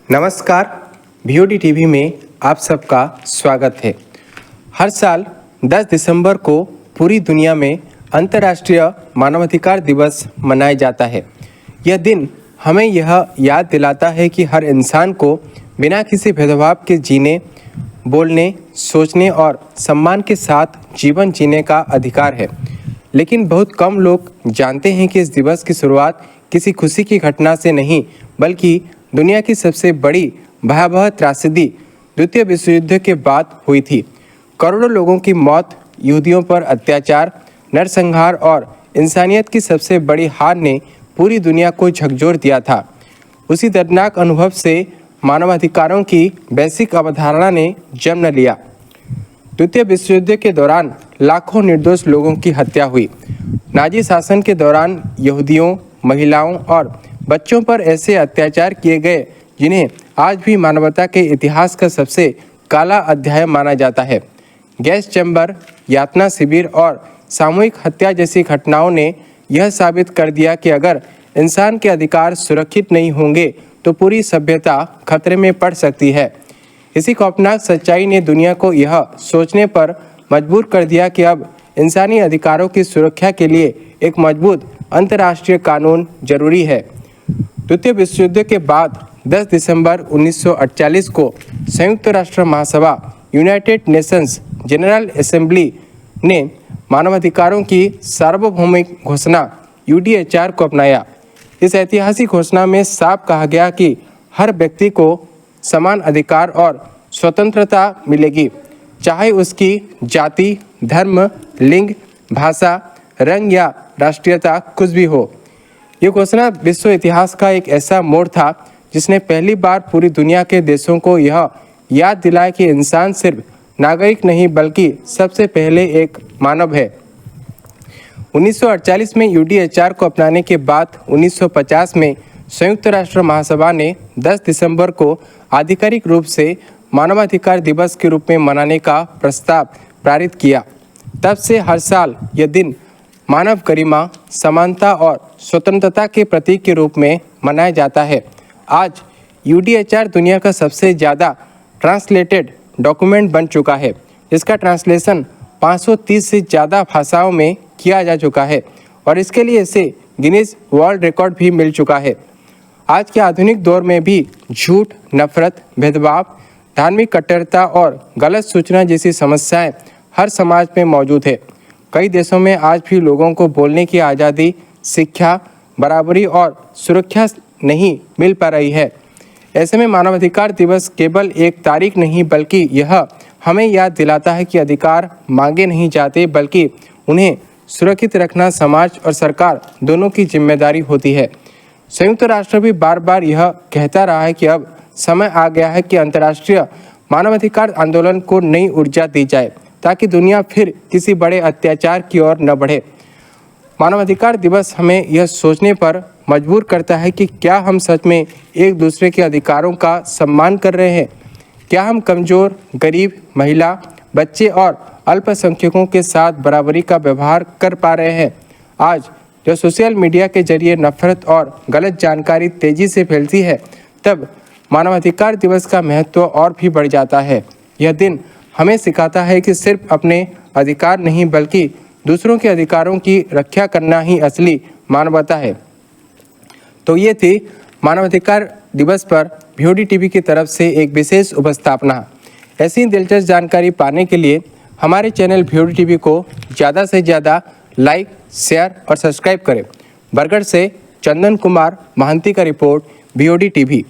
नमस्कार, VOD TV में आप सबका स्वागत है। हर साल 10 दिसंबर को पूरी दुनिया में अंतर्राष्ट्रीय मानवाधिकार दिवस मनाया जाता है। यह दिन हमें यह याद दिलाता है कि हर इंसान को बिना किसी भेदभाव के जीने, बोलने, सोचने और सम्मान के साथ जीवन जीने का अधिकार है। लेकिन बहुत कम लोग जानते हैं कि इस दिवस की शुरुआत किसी खुशी की घटना से नहीं, बल्कि दुनिया की सबसे बड़ी भयावह त्रासदी द्वितीय विश्व युद्ध के बाद हुई थी। करोड़ों लोगों की मौत, यहूदियों पर अत्याचार, नरसंहार और इंसानियत की सबसे बड़ी हार ने पूरी दुनिया को झकझोर दिया था। उसी दर्दनाक अनुभव से मानवाधिकारों की वैश्विक अवधारणा ने जन्म लिया। द्वितीय विश्व युद्ध के दौरान लाखों निर्दोष लोगों की हत्या हुई। नाजी शासन के दौरान यहूदियों, महिलाओं और बच्चों पर ऐसे अत्याचार किए गए जिन्हें आज भी मानवता के इतिहास का सबसे काला अध्याय माना जाता है। गैस चैम्बर, यातना शिविर और सामूहिक हत्या जैसी घटनाओं ने यह साबित कर दिया कि अगर इंसान के अधिकार सुरक्षित नहीं होंगे तो पूरी सभ्यता खतरे में पड़ सकती है। इसी खौफनाक सच्चाई ने दुनिया को यह सोचने पर मजबूर कर दिया कि अब इंसानी अधिकारों की सुरक्षा के लिए एक मजबूत अंतर्राष्ट्रीय कानून जरूरी है। द्वितीय विश्व युद्ध के बाद 10 दिसंबर 1948 को संयुक्त राष्ट्र महासभा यूनाइटेड नेशंस जनरल असेंबली ने मानवाधिकारों की सार्वभौमिक घोषणा UDHR को अपनाया। इस ऐतिहासिक घोषणा में साफ कहा गया कि हर व्यक्ति को समान अधिकार और स्वतंत्रता मिलेगी, चाहे उसकी जाति, धर्म, लिंग, भाषा, रंग या राष्ट्रीयता कुछ भी हो। ये घोषणा विश्व इतिहास का एक ऐसा मोड़ था जिसने पहली बार पूरी दुनिया के देशों को यह याद दिलाया कि इंसान सिर्फ नागरिक नहीं बल्कि सबसे पहले एक मानव है। 1948 में UDHR को अपनाने के बाद 1950 में संयुक्त राष्ट्र महासभा ने 10 दिसंबर को आधिकारिक रूप से मानवाधिकार दिवस के रूप में मनाने का प्रस्ताव पारित किया। तब से हर साल यह दिन मानव गरिमा, समानता और स्वतंत्रता के प्रतीक के रूप में मनाया जाता है। आज UDHR दुनिया का सबसे ज़्यादा ट्रांसलेटेड डॉक्यूमेंट बन चुका है। इसका ट्रांसलेशन 530 से ज़्यादा भाषाओं में किया जा चुका है और इसके लिए इसे गिनीज वर्ल्ड रिकॉर्ड भी मिल चुका है। आज के आधुनिक दौर में भी झूठ, नफरत, भेदभाव, धार्मिक कट्टरता और गलत सूचना जैसी समस्याएं हर समाज में मौजूद है। कई देशों में आज भी लोगों को बोलने की आज़ादी, शिक्षा, बराबरी और सुरक्षा नहीं मिल पा रही है। ऐसे में मानवाधिकार दिवस केवल एक तारीख नहीं बल्कि यह हमें याद दिलाता है कि अधिकार मांगे नहीं जाते बल्कि उन्हें सुरक्षित रखना समाज और सरकार दोनों की जिम्मेदारी होती है। संयुक्त राष्ट्र भी बार बार यह कहता रहा है कि अब समय आ गया है कि अंतर्राष्ट्रीय मानवाधिकार आंदोलन को नई ऊर्जा दी जाए ताकि दुनिया फिर किसी बड़े अत्याचार की ओर न बढ़े। मानवाधिकार दिवस हमें यह सोचने पर मजबूर करता है कि क्या हम सच में एक दूसरे के अधिकारों का सम्मान कर रहे हैं? क्या हम कमज़ोर, गरीब, महिला, बच्चे और अल्पसंख्यकों के साथ बराबरी का व्यवहार कर पा रहे हैं? आज जब सोशल मीडिया के जरिए नफरत और गलत जानकारी तेज़ी से फैलती है, तब मानवाधिकार दिवस का महत्व और भी बढ़ जाता है। यह दिन हमें सिखाता है कि सिर्फ अपने अधिकार नहीं बल्कि दूसरों के अधिकारों की रक्षा करना ही असली मानवता है। तो ये थी मानवाधिकार दिवस पर VOD टीवी की तरफ से एक विशेष उपस्थापना। ऐसी दिलचस्प जानकारी पाने के लिए हमारे चैनल VOD टीवी को ज़्यादा से ज़्यादा लाइक, शेयर और सब्सक्राइब करें। बरगढ़ से चंदन कुमार महांती का रिपोर्ट, VOD टीवी।